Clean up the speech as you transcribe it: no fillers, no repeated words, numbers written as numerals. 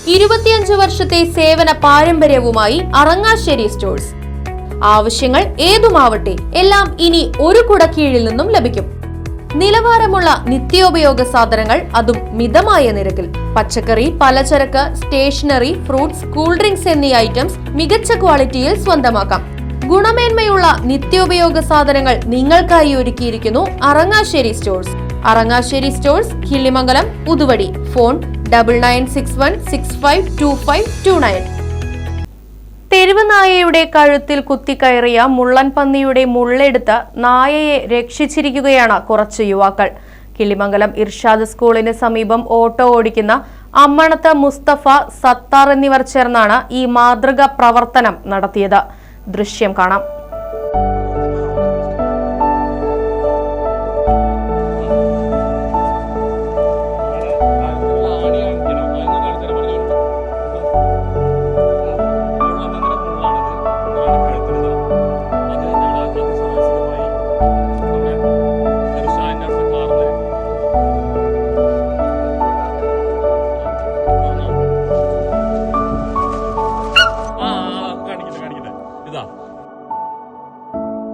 25 വർഷത്തെ സേവന പാരമ്പര്യവുമായി അറങ്ങാശ്ശേരി സ്റ്റോഴ്സ്. ആവശ്യങ്ങൾ ഏതുമാവട്ടെ എല്ലാം ഇനി ഒരു കുടക്കീഴിൽ നിന്നും ലഭിക്കും. നിലവാരമുള്ള നിത്യോപയോഗ സാധനങ്ങൾ, അതും മിതമായ നിരക്കിൽ. പച്ചക്കറി, പലചരക്ക്, സ്റ്റേഷനറി, ഫ്രൂട്ട്സ്, കൂൾ ഡ്രിങ്ക്സ് എന്നീ ഐറ്റംസ് മികച്ച ക്വാളിറ്റിയിൽ സ്വന്തമാക്കാം. ഗുണമേന്മയുള്ള നിത്യോപയോഗ സാധനങ്ങൾ നിങ്ങൾക്കായി ഒരുക്കിയിരിക്കുന്നു Arangassery stores. Arangassery stores, Killimangalam, Uthuvadi. Phone 9961652529. തെരുവ് നായയുടെ കഴുത്തിൽ കുത്തിക്കയറിയ മുള്ളൻ പന്നിയുടെ മുള്ളെടുത്ത് നായയെ രക്ഷിച്ചിരിക്കുകയാണ് കുറച്ച് യുവാക്കൾ. കിള്ളിമംഗലം ഇർഷാദ് സ്കൂളിന് സമീപം ഓട്ടോ ഓടിക്കുന്ന അമ്മണത്ത് മുസ്തഫ, സത്താർ എന്നിവർ ചേർന്നാണ് ഈ മാതൃക പ്രവർത്തനം നടത്തിയത്. ദൃശ്യം കാണാം.